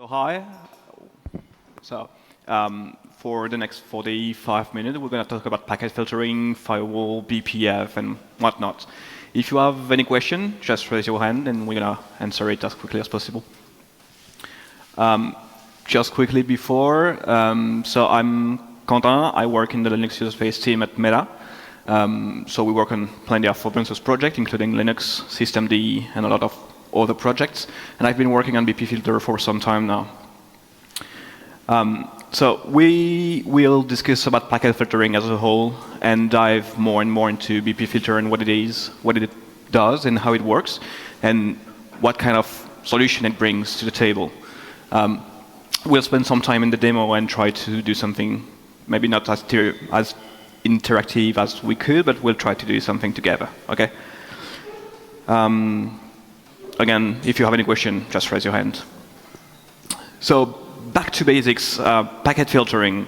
So hi. So for the next 45 minutes, we're going to talk about packet filtering, firewall, BPF, and whatnot. If you have any question, just raise your hand, and we're going to answer it as quickly as possible. Just quickly before, so I'm Quentin. I work in the Linux user space team at Meta. So we work on plenty of open source projects, including Linux, systemd, and a lot of other projects. And I've been working on bpfilter for some time now. So we will discuss about packet filtering as a whole and dive more and more into bpfilter and what it is, what it does, and how it works, and what kind of solution it brings to the table. We'll spend some time in the demo and try to do something maybe not as interactive as we could, but we'll try to do something together, okay? Again, if you have any question, just raise your hand. So back to basics, packet filtering.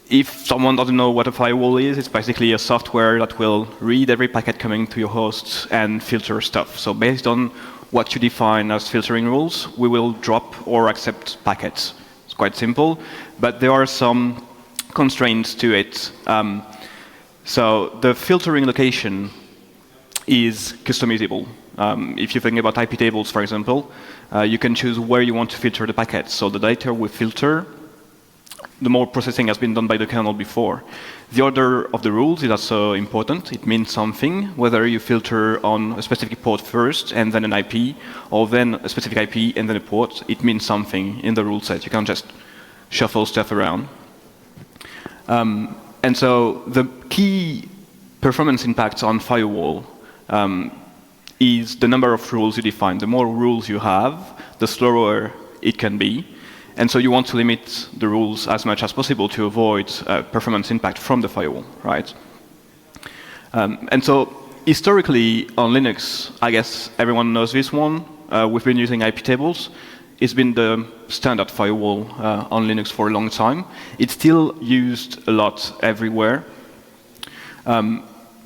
If someone doesn't know what a firewall is, it's basically a software that will read every packet coming to your host and filter stuff. So based on what you define as filtering rules, we will drop or accept packets. It's quite simple, but there are some constraints to it. So the filtering location is customizable. If you think about iptables, for example, you can choose where you want to filter the packets. So the later we filter, the more processing has been done by the kernel before. The order of the rules is also important. It means something, whether you filter on a specific port first and then an IP, or then a specific IP and then a port. It means something in the rule set. You can't just shuffle stuff around. And so the key performance impacts on firewall is the number of rules you define. The more rules you have, the slower it can be. And so you want to limit the rules as much as possible to avoid performance impact from the firewall, right? And so historically on Linux, I guess everyone knows this one. We've been using iptables. It's been the standard firewall on Linux for a long time. It's still used a lot everywhere.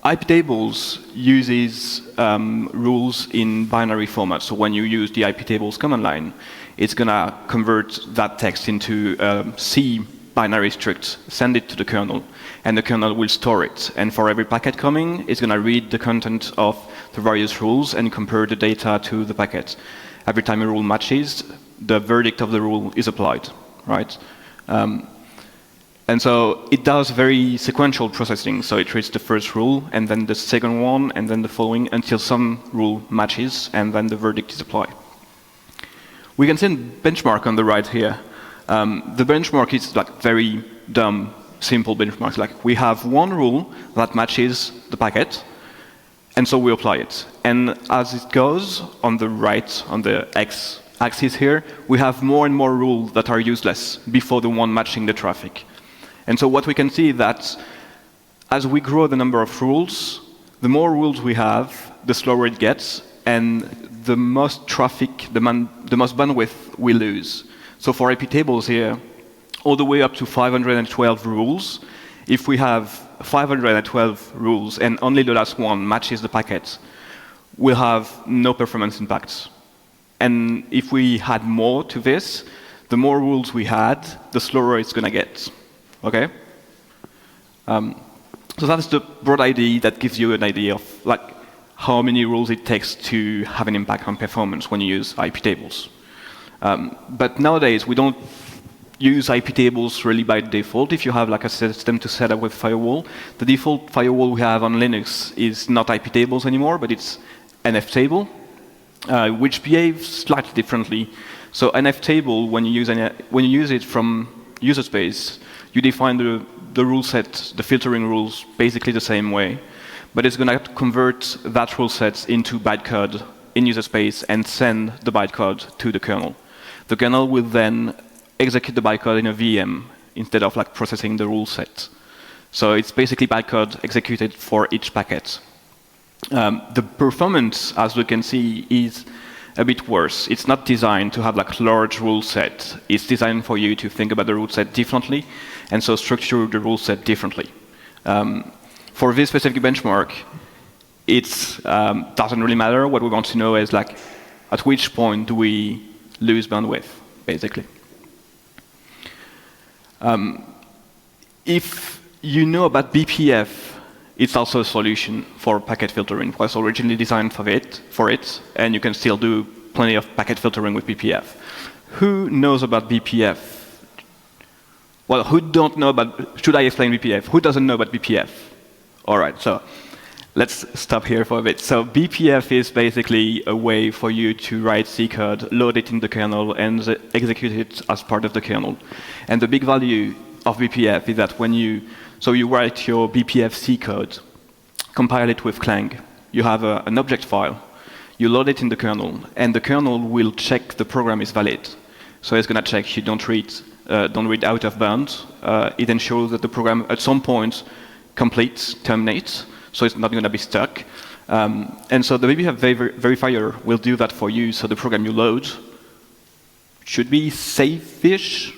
iptables uses rules in binary format. So when you use the iptables command line, it's going to convert that text into C binary struct, send it to the kernel, and the kernel will store it. And for every packet coming, it's going to read the content of the various rules and compare the data to the packet. Every time a rule matches, the verdict of the rule is applied, right? And so it does very sequential processing. So it reads the first rule, and then the second one, and then the following, until some rule matches, and then the verdict is applied. We can see a benchmark on the right here. The benchmark is like very dumb, simple benchmarks. Like we have one rule that matches the packet, and so we apply it. And as it goes on the right, on the x-axis here, we have more and more rules that are useless before the one matching the traffic. And so what we can see is that as we grow the number of rules, the more rules we have, the slower it gets, and the most traffic, the most bandwidth we lose. So for iptables here, all the way up to 512 rules, if we have 512 rules and only the last one matches the packet, we'll have no performance impacts. And if we had more to this, the more rules we had, the slower it's going to get. Okay? So that's the broad idea that gives you an idea of like how many rules it takes to have an impact on performance when you use iptables. But nowadays, we don't use iptables really by default. If you have like a system to set up with firewall, the default firewall we have on Linux is not iptables anymore, but it's nftable, which behaves slightly differently. So nftable, when you use it from user space, you define the rule set, the filtering rules, basically the same way. But it's going to convert that rule set into bytecode in user space and send the bytecode to the kernel. The kernel will then execute the bytecode in a VM instead of like processing the rule set. So it's basically bytecode executed for each packet. The performance, as we can see, is a bit worse. It's not designed to have like large rule set. It's designed for you to think about the rule set differently, and so structure the rule set differently. For this specific benchmark, it doesn't really matter. What we want to know is like, at which point do we lose bandwidth, basically. If you know about BPF, it's also a solution for packet filtering. It was originally designed for it, and you can still do plenty of packet filtering with BPF. Who knows about BPF? Well, who don't know about, should I explain BPF? Who doesn't know about BPF? All right, so let's stop here for a bit. So BPF is basically a way for you to write C code, load it in the kernel, and execute it as part of the kernel. And the big value of BPF is that when you write your BPF C code, compile it with Clang, you have an object file, you load it in the kernel, and the kernel will check the program is valid. So it's going to check you don't read out of bounds. It ensures that the program at some point completes, terminates, so it's not going to be stuck. And so the BPF verifier will do that for you, so the program you load should be safe-ish.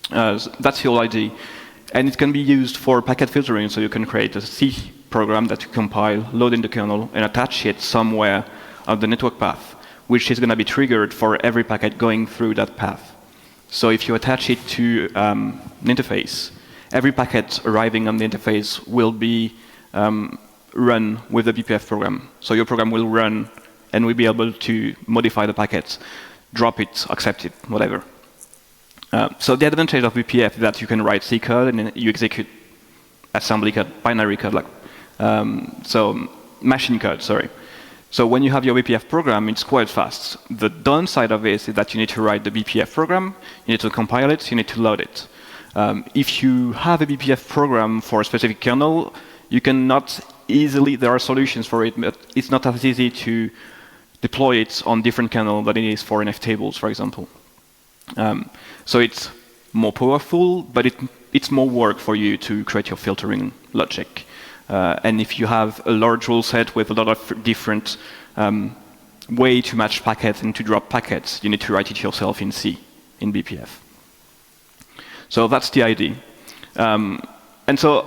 That's your ID. And it can be used for packet filtering, so you can create a C program that you compile, load in the kernel, and attach it somewhere on the network path, which is going to be triggered for every packet going through that path. So if you attach it to an interface, every packet arriving on the interface will be run with the BPF program. So your program will run and will be able to modify the packets, drop it, accept it, whatever. So the advantage of BPF is that you can write C code and then you execute assembly code, binary code, so machine code, sorry. So when you have your BPF program, it's quite fast. The downside of this is that you need to write the BPF program, you need to compile it, you need to load it. If you have a BPF program for a specific kernel, you cannot easily, there are solutions for it, but it's not as easy to deploy it on different kernels than it is for nftables, for example. So it's more powerful, but it's more work for you to create your filtering logic. And if you have a large rule set with a lot of different way to match packets and to drop packets, you need to write it yourself in C, in BPF. So that's the idea. And so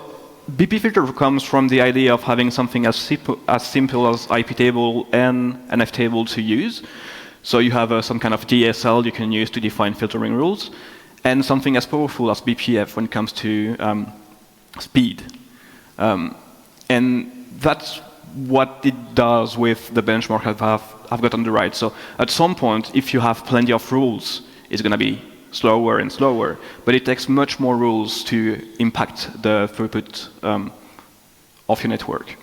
bpfilter comes from the idea of having something as simple as iptable and nftable to use. So you have some kind of DSL you can use to define filtering rules, and something as powerful as BPF when it comes to speed. And that's what it does with the benchmark I've got on the right. So at some point, if you have plenty of rules, it's going to be slower and slower, but it takes much more rules to impact the throughput of your network.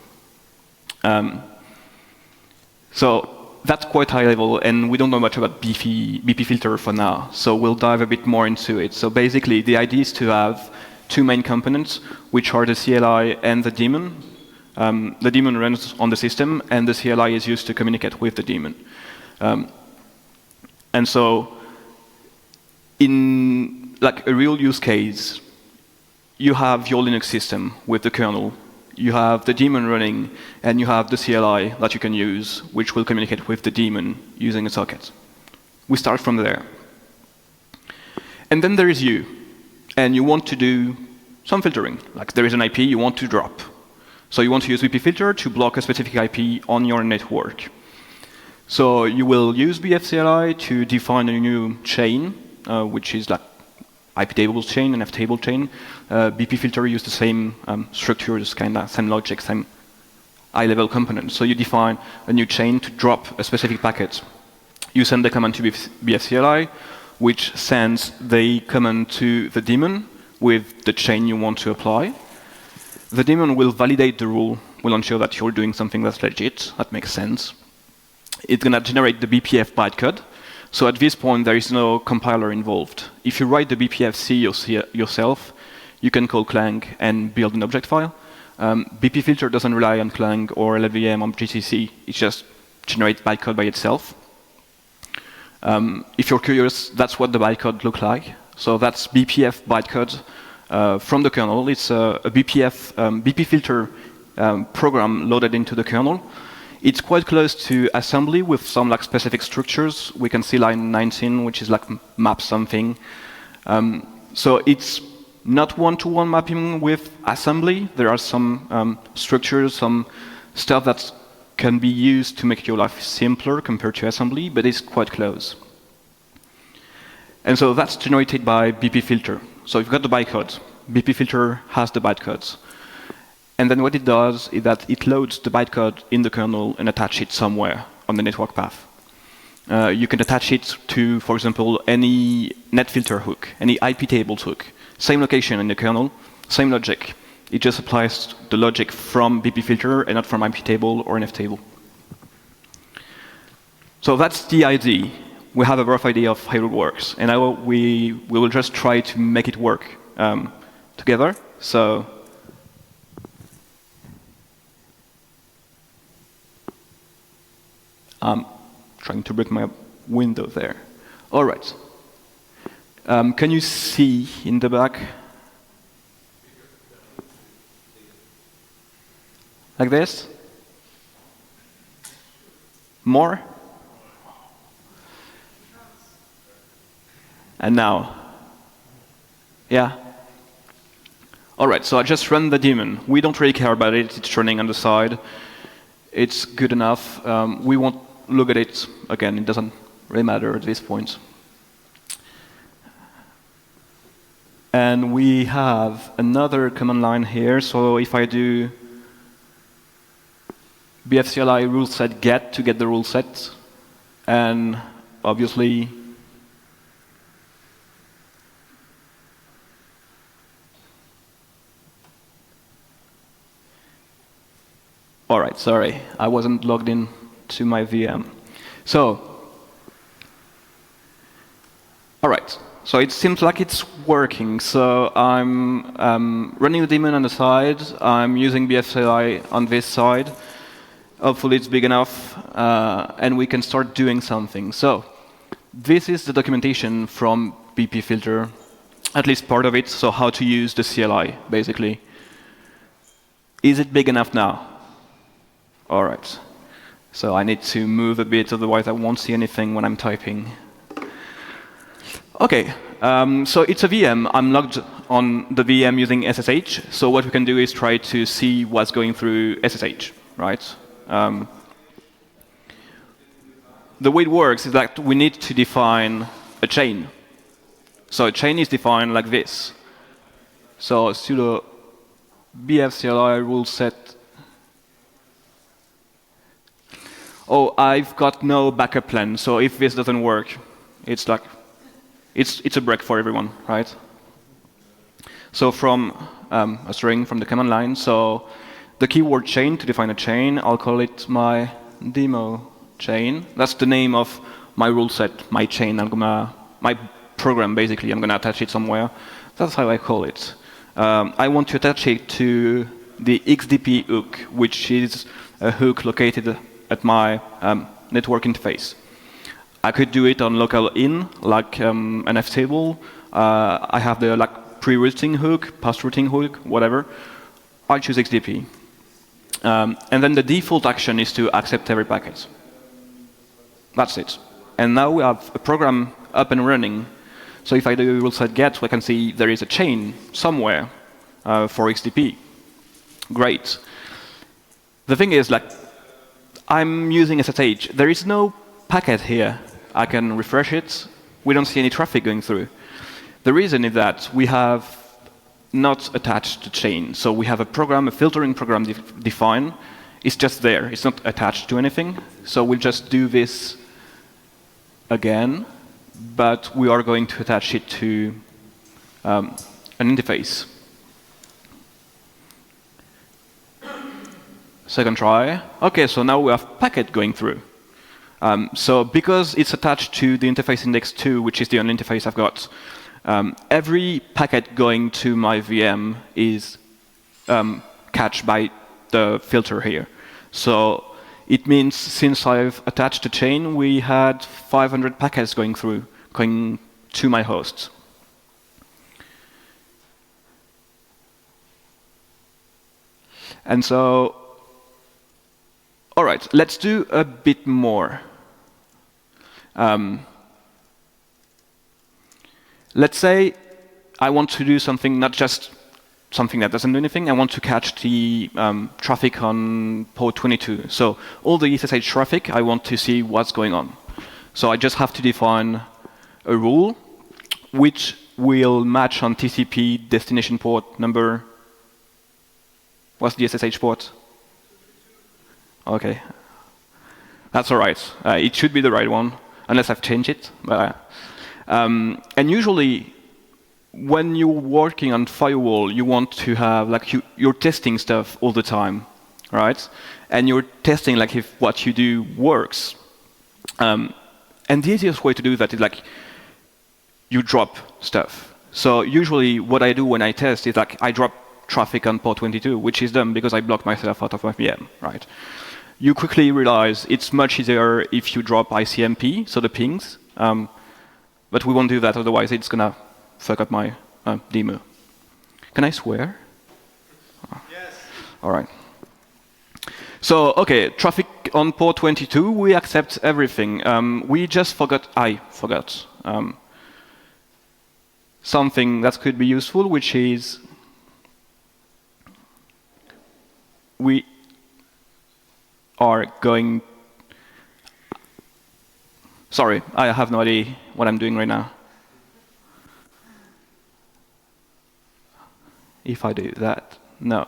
So that's quite high level, and we don't know much about bpfilter for now, so we'll dive a bit more into it. So basically, the idea is to have two main components, which are the CLI and the daemon. The daemon runs on the system, and the CLI is used to communicate with the daemon. And so in like a real use case, you have your Linux system with the kernel, you have the daemon running, and you have the CLI that you can use, which will communicate with the daemon using a socket. We start from there. And then there is you, and you want to do some filtering. Like there is an IP you want to drop. So you want to use bpfilter to block a specific IP on your network. So you will use bfCLI to define a new chain, which is like iptables chain and ftable chain. bpfilter use the same structures, kind of same logic, same high-level components. So you define a new chain to drop a specific packet. You send the command to bfCLI, which sends the command to the daemon with the chain you want to apply. The daemon will validate the rule, will ensure that you're doing something that's legit, that makes sense. It's going to generate the BPF bytecode. So at this point, there is no compiler involved. If you write the BPF-C yourself, you can call Clang and build an object file. bpfilter doesn't rely on Clang or LLVM on GCC. It just generates bytecode by itself. If you're curious, that's what the bytecode looks like. So that's BPF bytecode from the kernel. It's a bpfilter program loaded into the kernel. It's quite close to assembly with some like specific structures. We can see line 19, which is like map something. So it's not one-to-one mapping with assembly. There are some structures, some stuff that can be used to make your life simpler compared to assembly, but it's quite close. And so that's generated by bpfilter. So you've got the bytecode. bpfilter has the bytecodes. And then what it does is that it loads the bytecode in the kernel and attaches it somewhere on the network path. You can attach it to, for example, any netfilter hook, any iptables hook. Same location in the kernel, same logic. It just applies the logic from bpfilter and not from iptable or nftable. So that's the idea. We have a rough idea of how it works. And now we will just try to make it work together. So I'm trying to break my window there. All right. Can you see in the back? Like this? More? And now? Yeah? All right, so I just run the daemon. We don't really care about it. It's running on the side. It's good enough. We won't look at it again. It doesn't really matter at this point. And we have another command line here. So if I do bfcli rule set get to get the rule set, and obviously all right, sorry, I wasn't logged in to my VM. So, all right, so it seems like it's working. So I'm running the daemon on the side. I'm using bfcli on this side. Hopefully it's big enough, and we can start doing something. So this is the documentation from bpfilter, at least part of it, so how to use the CLI, basically. Is it big enough now? All right. So I need to move a bit, otherwise I won't see anything when I'm typing. OK, so it's a VM. I'm logged on the VM using SSH. So what we can do is try to see what's going through SSH, right? The way it works is that we need to define a chain. So a chain is defined like this. So sudo bfcli rule set. Oh, I've got no backup plan. So if this doesn't work, it's like it's a break for everyone, right? So from a string from the command line. So the keyword chain to define a chain, I'll call it my demo chain. That's the name of my rule set, my chain. My program, basically. I'm going to attach it somewhere. That's how I call it. I want to attach it to the XDP hook, which is a hook located at my network interface. I could do it on local in, like an nftable. I have the pre-routing hook, post-routing hook, whatever. I'll choose XDP. And then the default action is to accept every packet. That's it. And now we have a program up and running. So if I do rule set get, we can see there is a chain somewhere for XDP. Great. The thing is, I'm using SSH. There is no packet here. I can refresh it. We don't see any traffic going through. The reason is that we have not attached the chain. So we have a program, a filtering program defined. It's just there. It's not attached to anything. So we'll just do this again, but we are going to attach it to an interface. Second try. OK, so now we have packet going through. So because it's attached to the interface index 2, which is the only interface I've got, every packet going to my VM is catched by the filter here. So it means since I've attached a chain, we had 500 packets going to my host. And so, all right, let's do a bit more. Let's say I want to do something, not just something that doesn't do anything. I want to catch the traffic on port 22. So all the SSH traffic, I want to see what's going on. So I just have to define a rule. which will match on TCP destination port number. What's the SSH port? OK. That's all right. It should be the right one, unless I've changed it. And usually, when you're working on firewall, you want to have, like, you're testing stuff all the time, right? And you're testing, like, if what you do works. And the easiest way to do that is, like, you drop stuff. So usually, what I do when I test is, like, I drop traffic on port 22, which is done because I blocked myself out of my VM, right? You quickly realize it's much easier if you drop ICMP, so the pings. But we won't do that, otherwise it's going to fuck up my demo. Can I swear? Yes. All right. So, OK, traffic on port 22, we accept everything. We just forgot, I forgot, something that could be useful, which is we are going. Sorry, I have no idea what I'm doing right now. If I do that, no.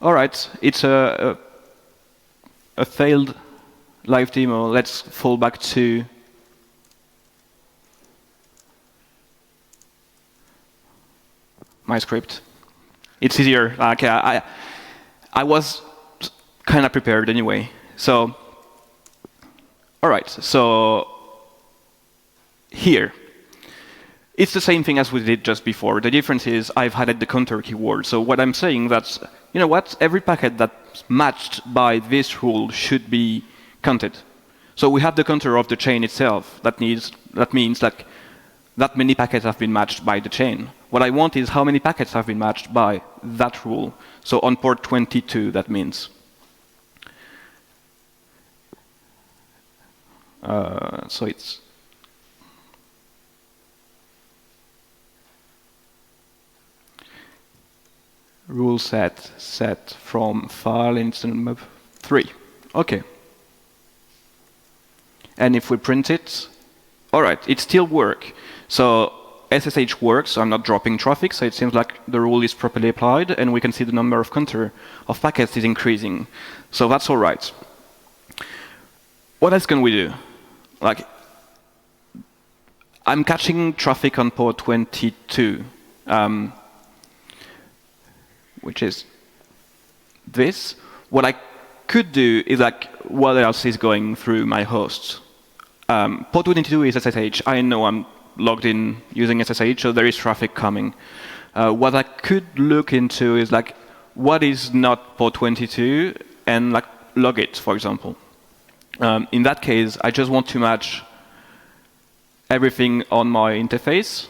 All right, it's a failed live demo. Let's fall back to my script. It's easier. Like, I was kind of prepared anyway. So, all right. So here, it's the same thing as we did just before. The difference is I've added the counter keyword. So what I'm saying that's, you know what? Every packet that's matched by this rule should be counted. So we have the counter of the chain itself. That means like that many packets have been matched by the chain. What I want is how many packets have been matched by that rule. So on port 22, that means. So it's rule set from file instance map 3. OK. And if we print it, all right, it still works. So SSH works, so I'm not dropping traffic, so it seems like the rule is properly applied, and we can see the number of counter of packets is increasing. So that's all right. What else can we do? Like, I'm catching traffic on port 22, which is this. What I could do is, like, what else is going through my host? Port 22 is SSH. I know I'm logged in using SSH, so there is traffic coming. What I could look into is, like, what is not port 22 and, like, log it, for example. In that case, I just want to match everything on my interface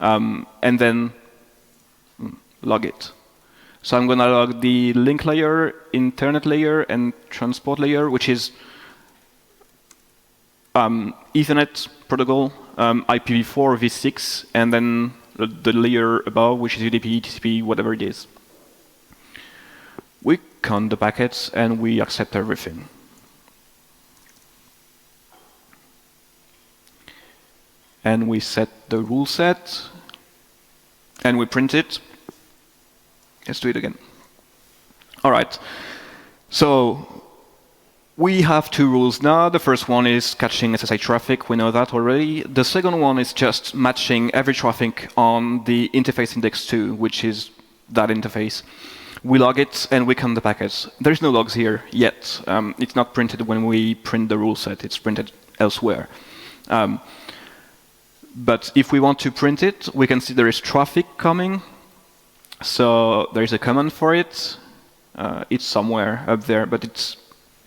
and then log it. So I'm going to log the link layer, internet layer, and transport layer, which is Ethernet protocol, IPv4, v6, and then the layer above, which is UDP, TCP, whatever it is. We count the packets, and we accept everything. And we set the rule set, and we print it. Let's do it again. All right. So we have two rules now. The first one is catching SSH traffic. We know that already. The second one is just matching every traffic on the interface index 2, which is that interface. We log it, and we count the packets. There's no logs here yet. It's not printed when we print the rule set. It's printed elsewhere. But if we want to print it, we can see there is traffic coming. So there is a command for it. It's somewhere up there, but it's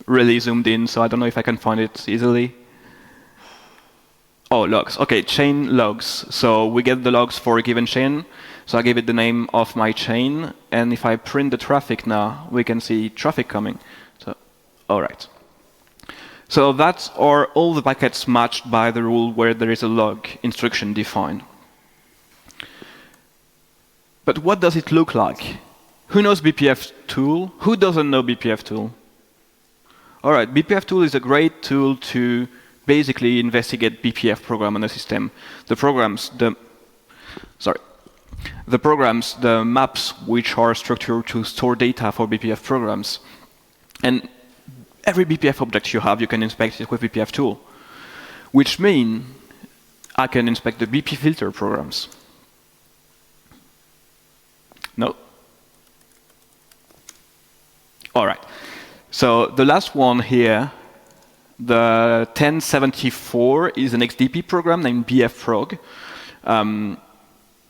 really zoomed in, so I don't know if I can find it easily. Oh, logs. OK, chain logs. So we get the logs for a given chain. So I gave it the name of my chain. And if I print the traffic now, we can see traffic coming. So, all right. So that's all the packets matched by the rule where there is a log instruction defined. But what does it look like? Who knows BPF tool? Who doesn't know BPF tool? All right, BPF tool is a great tool to basically investigate BPF program on the system. The programs, the maps which are structured to store data for BPF programs. And every BPF object you have, you can inspect it with BPF tool, which means I can inspect the bpfilter programs. No? All right. So the last one here, the 1074 is an XDP program named bfprog.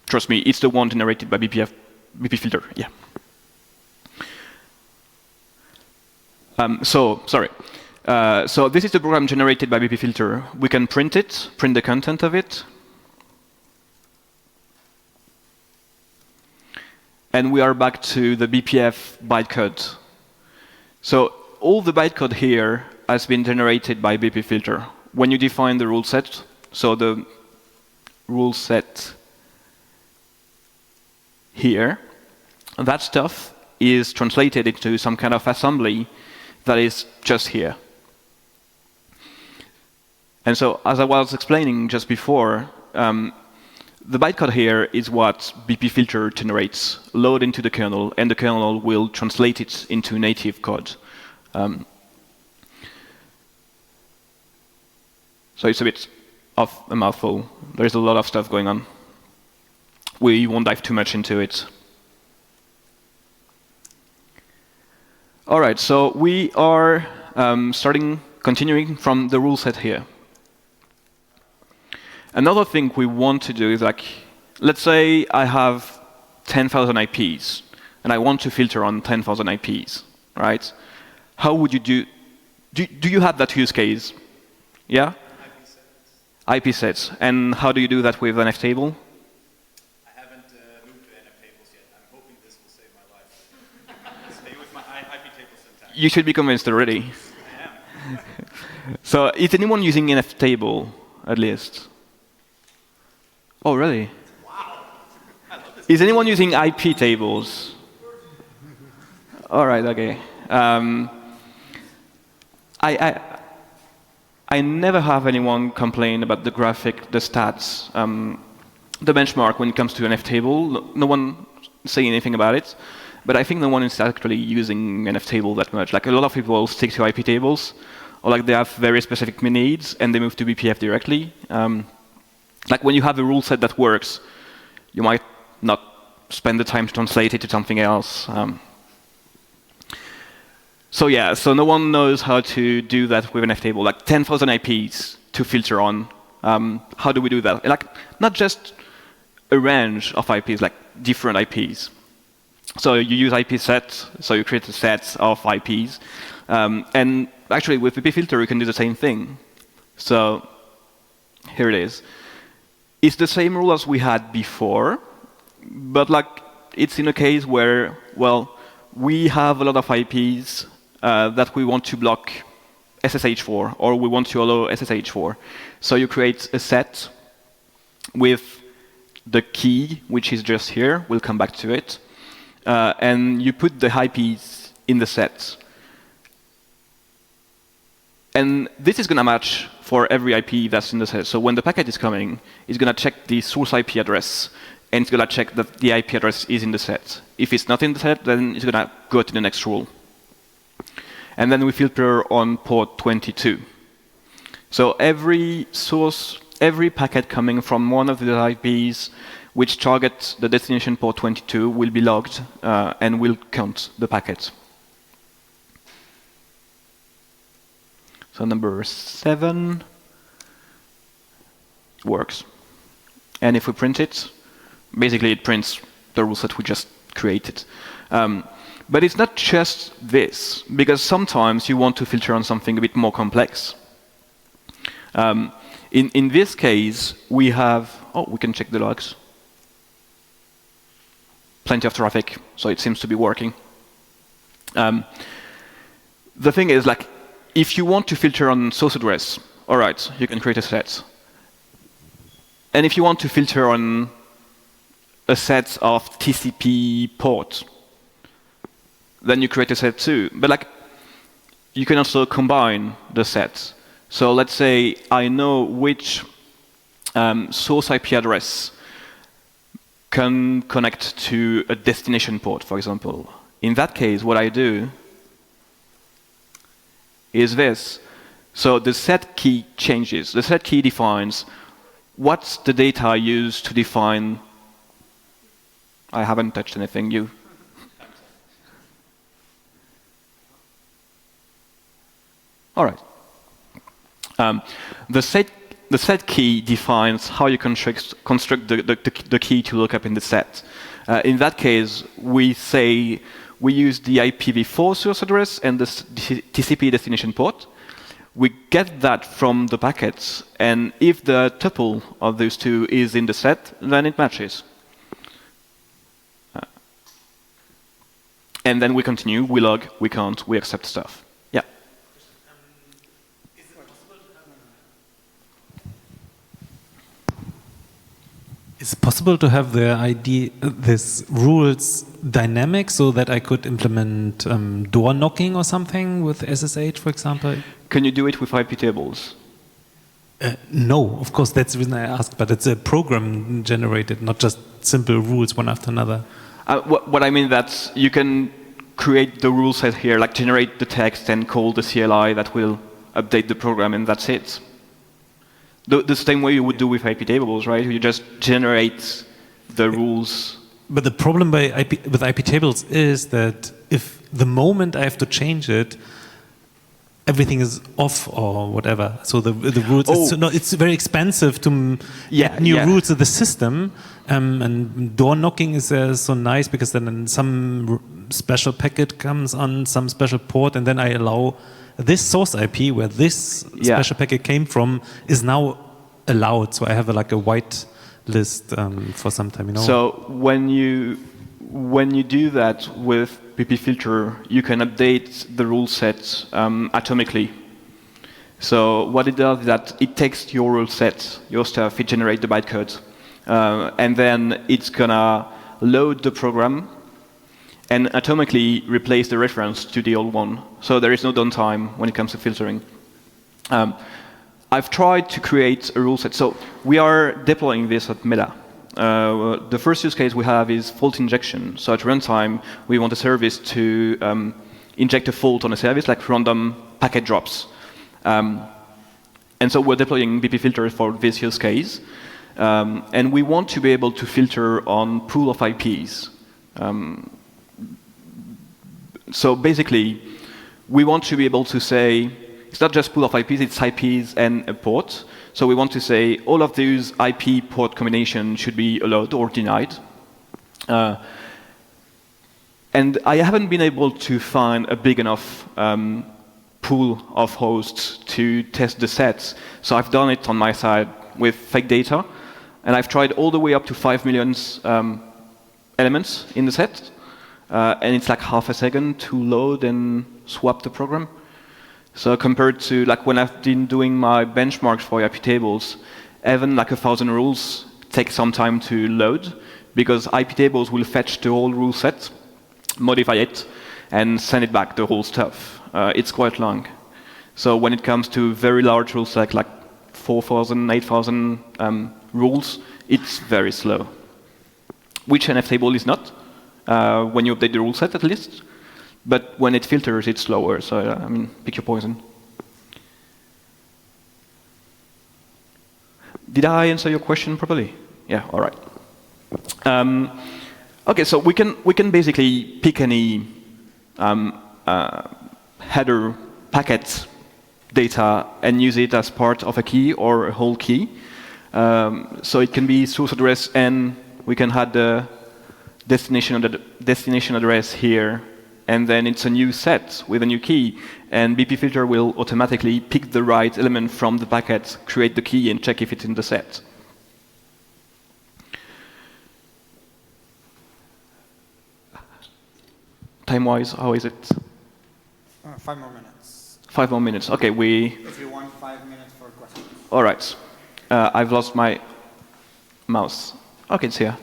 Trust me, it's the one generated by bpfilter. Yeah. So this is the program generated by bpfilter. We can print it, print the content of it. And we are back to the BPF bytecode. So all the bytecode here has been generated by bpfilter. When you define the rule set, so the rule set here, that stuff is translated into some kind of assembly that is just here. And so, as I was explaining just before, the bytecode here is what bpfilter generates, load into the kernel, and the kernel will translate it into native code. So it's a bit of a mouthful. There's a lot of stuff going on. We won't dive too much into it. All right, so we are continuing from the rule set here. Another thing we want to do is, like, let's say I have 10,000 IPs, and I want to filter on 10,000 IPs, right? How would you do you have that use case? Yeah? IP sets. And how do you do that with an nftable? I haven't moved to nftables yet. I'm hoping this will save my life. Stay with my iptable syntax. You should be convinced already. I am. So is anyone using nftable, at least? Oh, really? Wow. I love this. Is anyone using iptables? All right, okay. I never have anyone complain about the graphic, the stats, the benchmark when it comes to an nftable. No one say anything about it. But I think no one is actually using an nftable that much. Like, a lot of people stick to iptables, or like they have very specific needs and they move to BPF directly. Like, when you have a rule set that works, you might not spend the time to translate it to something else. So yeah, so no one knows how to do that with an nftable. Like 10,000 IPs to filter on. How do we do that? Like, not just a range of IPs, like different IPs. So you use IP set, so you create a set of IPs. And actually, with bpfilter, you can do the same thing. So here it is. It's the same rule as we had before, but like, it's in a case where, well, we have a lot of IPs that we want to block SSH for, or we want to allow SSH for. So you create a set with the key, which is just here. We'll come back to it. And you put the IPs in the set. And this is going to match for every IP that's in the set. So when the packet is coming, it's going to check the source IP address, and it's going to check that the IP address is in the set. If it's not in the set, then it's going to go to the next rule. And then we filter on port 22. So every source, every packet coming from one of the IPs which target the destination port 22 will be logged and will count the packet. So number 7 works. And if we print it, basically it prints the rules that we just created. But it's not just this, because sometimes you want to filter on something a bit more complex. In this case, we have, we can check the logs. Plenty of traffic, so it seems to be working. The thing is, like, if you want to filter on source address, all right, you can create a set. And if you want to filter on a set of TCP ports, then you create a set too. But like, you can also combine the sets. So let's say I know which source IP address can connect to a destination port, for example. In that case, what I do is this. So the set key changes. The set key defines what's the data I use to define. I haven't touched anything. You. All right. The set key defines how you construct the key to look up in the set. In that case, we say we use the IPv4 source address and the TCP destination port. We get that from the packets, and if the tuple of those two is in the set, then it matches. And then we continue, we log, we count, we accept stuff. Yeah. Is it possible to have the idea, this rules dynamic, so that I could implement door knocking or something with SSH, for example? Can you do it with iptables? No, of course, that's the reason I asked, but it's a program generated, not just simple rules one after another. What I mean that you can create the rule set here, like generate the text and call the CLI that will update the program, and that's it. The same way you would do with iptables, right? You just generate the rules. But the problem with iptables is that if the moment I have to change it, everything is off or whatever. So the rules, it's very expensive to add new rules to the system. And door knocking is so nice because then some special packet comes on some special port, and then I allow this source IP where this special packet came from is now allowed. So I have like a white list for some time. You know. So when you do that with bpfilter, you can update the rule set atomically. So what it does is that it takes your rule set, your stuff, it generates the bytecode, and then it's gonna load the program and atomically replace the reference to the old one. So there is no downtime when it comes to filtering. I've tried to create a rule set. So we are deploying this at Meta. The first use case we have is fault injection. So at runtime, we want a service to inject a fault on a service, like random packet drops. And so we're deploying bpfilter for this use case. And we want to be able to filter on pool of IPs. So basically, we want to be able to say, it's not just pool of IPs, it's IPs and a port. So we want to say all of those IP port combinations should be allowed or denied. And I haven't been able to find a big enough pool of hosts to test the sets. So I've done it on my side with fake data. And I've tried all the way up to 5 million elements in the set. And it's like half a second to load and swap the program. So compared to like when I've been doing my benchmarks for iptables, even like 1,000 rules take some time to load because iptables will fetch the whole rule set, modify it, and send it back, the whole stuff. It's quite long. So when it comes to very large rules like 4,000, 8,000 rules, it's very slow. Which nftable is not, when you update the rule set at least. But when it filters, it's slower. So, I mean, pick your poison. Did I answer your question properly? Yeah, all right. OK, so we can basically pick any header packet data and use it as part of a key or a whole key. So it can be source address, and we can add the destination address here. And then it's a new set with a new key. And bpfilter will automatically pick the right element from the packet, create the key, and check if it's in the set. Time-wise, how is it? 5 more minutes. 5 more minutes. OK, If you want 5 minutes for questions. All right. I've lost my mouse. OK, it's here.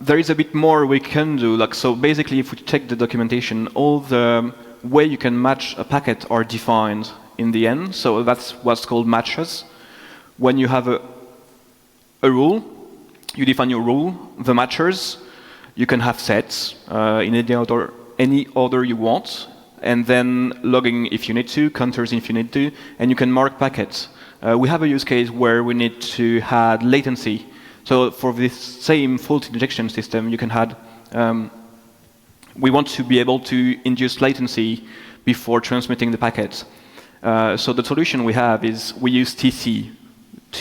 There is a bit more we can do. So basically, if we check the documentation, all the way you can match a packet are defined in the end. So that's what's called matches. When you have a rule, you define your rule, the matchers, you can have sets in any order you want, and then logging if you need to, counters if you need to, and you can mark packets. We have a use case where we need to add latency. So for this same fault injection system, you can add, we want to be able to induce latency before transmitting the packets. So the solution we have is we use TC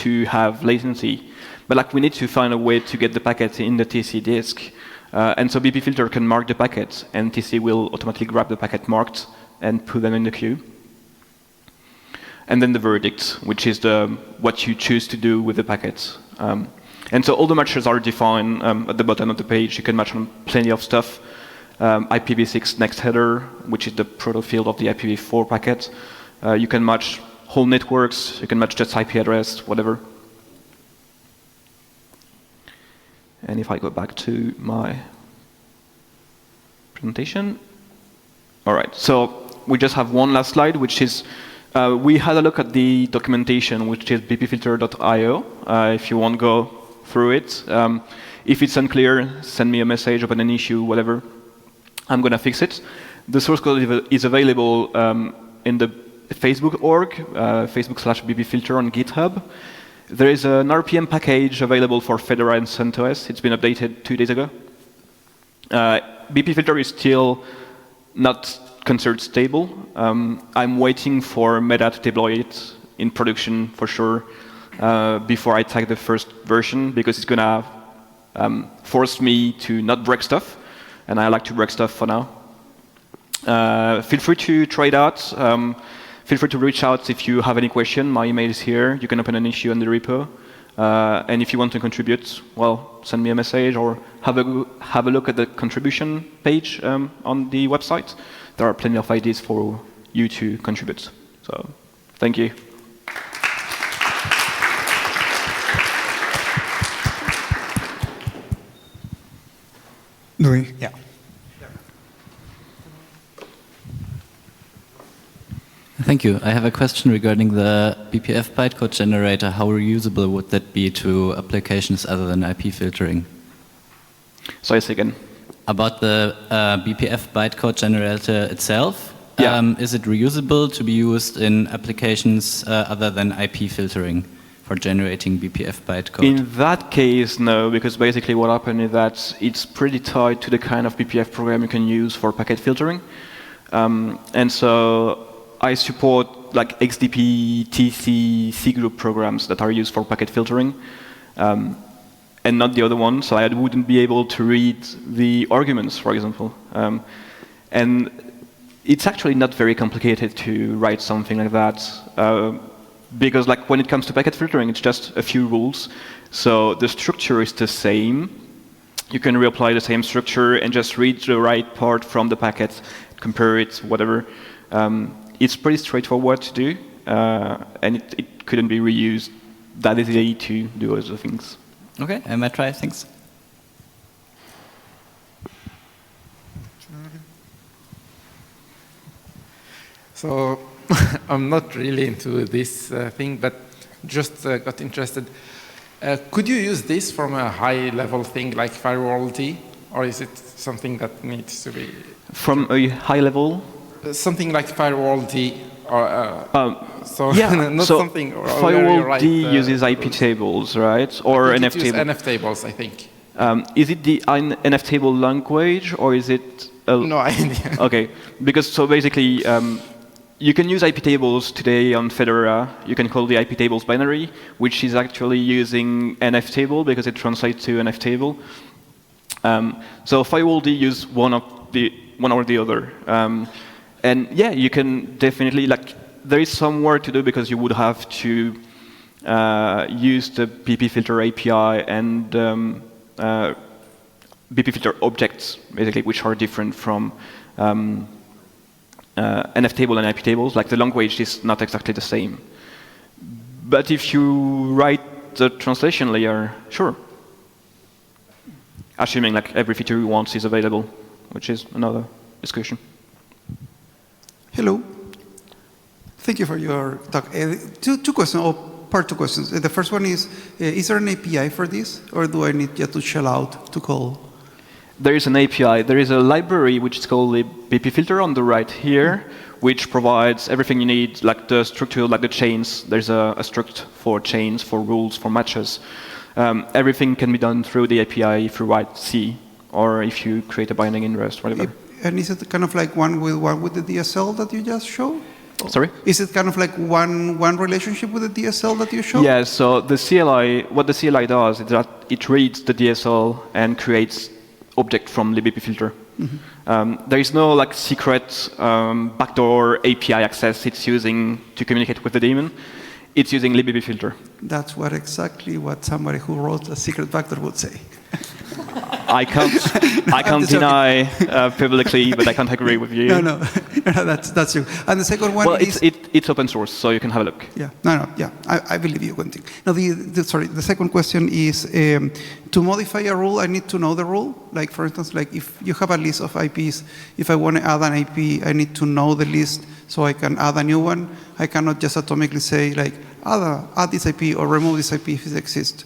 to have latency, but like we need to find a way to get the packets in the TC disk. And so bpfilter can mark the packets, and TC will automatically grab the packet marked and put them in the queue. And then the verdict, which is what you choose to do with the packets. And so all the matches are defined at the bottom of the page. You can match on plenty of stuff. IPv6 next header, which is the proto field of the IPv4 packet. You can match whole networks. You can match just IP address, whatever. And if I go back to my presentation. All right, so we just have one last slide, which is we had a look at the documentation, which is bpfilter.io. If you want to go through it. If it's unclear, send me a message, open an issue, whatever. I'm going to fix it. The source code is available in the Facebook org, Facebook/bpfilter on GitHub. There is an RPM package available for Fedora and CentOS. It's been updated 2 days ago. bpfilter is still not considered stable. I'm waiting for Meta to deploy it in production for sure before I tag the first version, because it's going to force me to not break stuff, and I like to break stuff for now. Feel free to try it out. Feel free to reach out if you have any question. My email is here. You can open an issue in the repo. And if you want to contribute, well, send me a message or have a look at the contribution page on the website. There are plenty of ideas for you to contribute. So, thank you. Louis, yeah. Thank you. I have a question regarding the BPF bytecode generator. How reusable would that be to applications other than IP filtering? Sorry, say again. About the BPF bytecode generator itself, yeah. Is it reusable to be used in applications other than IP filtering for generating BPF bytecode? In that case, no, because basically what happened is that it's pretty tied to the kind of BPF program you can use for packet filtering. And so I support like XDP, TC, cgroup programs that are used for packet filtering, and not the other one. So I wouldn't be able to read the arguments, for example. And it's actually not very complicated to write something like that, because like when it comes to packet filtering, it's just a few rules. So the structure is the same. You can reapply the same structure and just read the right part from the packet, compare it, whatever. It's pretty straightforward to do, and it couldn't be reused that easily to do other things. Okay, I might try. Thanks. So I'm not really into this thing, but just got interested. Could you use this from a high-level thing like firewall T, or is it something that needs to be... From a high level? Something like firewall D, or so yeah, not so something. Or firewall D uses iptables, right? Or nftables. nftables, I think. Is it the nftable language, or is it? No idea. Okay, because so basically, you can use iptables today on Fedora. You can call the iptables binary, which is actually using nftable because it translates to nftable. So firewall D use one or the other. And yeah, you can definitely, like, there is some work to do because you would have to use the bpfilter API and bpfilter objects, basically, which are different from nftable and iptables. Like, the language is not exactly the same. But if you write the translation layer, sure. Assuming like every feature you want is available, which is another discussion. Hello. Thank you for your talk. Two questions, or part two questions. The first one is there an API for this, or do I need just to shell out to call? There is an API. There is a library which is called the bpfilter on the right here, which provides everything you need, like the structure, like the chains. There's a struct for chains, for rules, for matches. Everything can be done through the API if you write C, or if you create a binding in Rust, whatever. And is it kind of like one with the DSL that you just showed? Sorry? Is it kind of like one relationship with the DSL that you showed? Yeah, so the CLI, what the CLI does is that it reads the DSL and creates object from the bpfilter. There is no like secret backdoor API access it's using to communicate with the daemon. It's using libbpfilter. That's exactly what somebody who wrote a secret backdoor would say. I can't deny publicly, but I can't agree with you. No, that's true. And the second one is... it's open source, so you can have a look. Yeah, yeah, I believe you, Quentin. Now, the second question is, to modify a rule, I need to know the rule. Like, for instance, like if you have a list of IPs, if I want to add an IP, I need to know the list so I can add a new one. I cannot just atomically say, like, add this IP or remove this IP if it exists.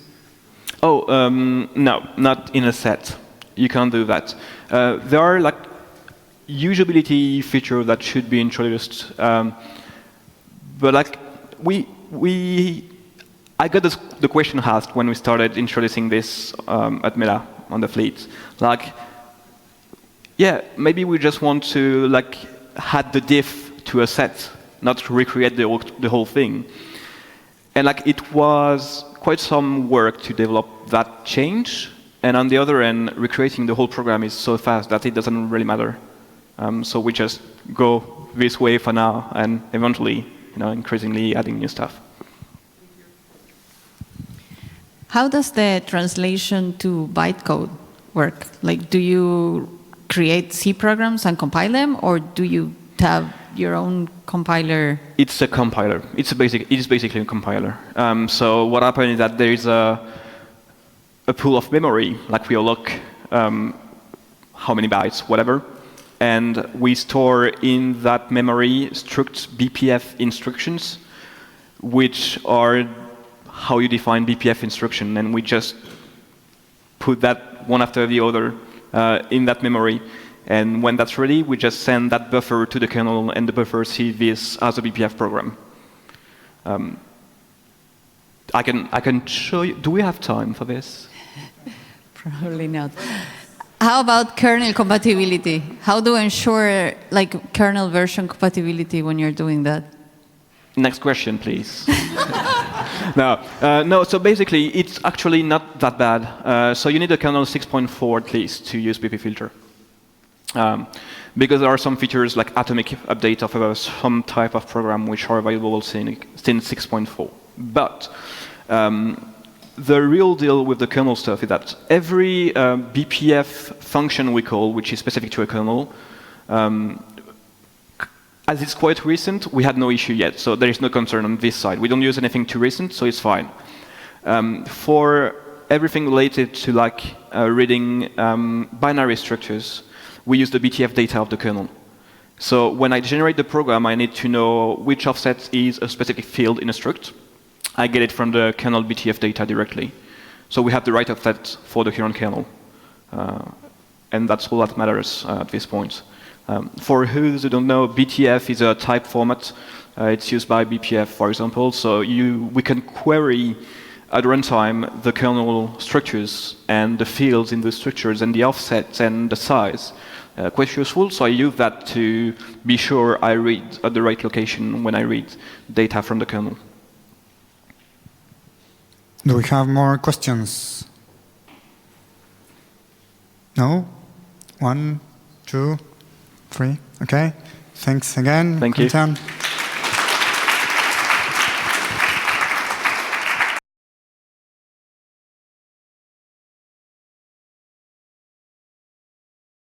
Oh, no, not in a set. You can't do that. There are like usability features that should be introduced, but like I got the question asked when we started introducing this at Mela on the fleet. Like, yeah, maybe we just want to like add the diff to a set, not recreate the whole thing. And like it was quite some work to develop that change. And on the other end, recreating the whole program is so fast that it doesn't really matter. So we just go this way for now, and eventually, increasingly adding new stuff. How does the translation to bytecode work? Like, do you create C programs and compile them, or do you have your own compiler? It's a compiler. It is basically a compiler. So what happens is that there is a pool of memory, like we alloc how many bytes, whatever, and we store in that memory struct BPF instructions, which are how you define BPF instruction, and we just put that one after the other in that memory. And when that's ready, we just send that buffer to the kernel, and the buffer sees this as a BPF program. I can show you. Do we have time for this? Probably not. How about kernel compatibility? How do you ensure like kernel version compatibility when you're doing that? Next question, please. No. So basically, it's actually not that bad. So you need a kernel 6.4 at least to use bpfilter. Because there are some features like atomic update of some type of program which are available since 6.4. But the real deal with the kernel stuff is that every BPF function we call, which is specific to a kernel, as it's quite recent, we had no issue yet. So there is no concern on this side. We don't use anything too recent, so it's fine. For everything related to like reading binary structures, we use the BTF data of the kernel. So when I generate the program, I need to know which offset is a specific field in a struct. I get it from the kernel BTF data directly. So we have the right offset for the current kernel. And that's all that matters at this point. For those who don't know, BTF is a type format. It's used by BPF, for example. So we can query at runtime the kernel structures and the fields in the structures and the offsets and the size. Quite useful, so I use that to be sure I read at the right location when I read data from the kernel. Do we have more questions? No? 1, 2, 3. Okay. Thanks again. Thank you. Quentin.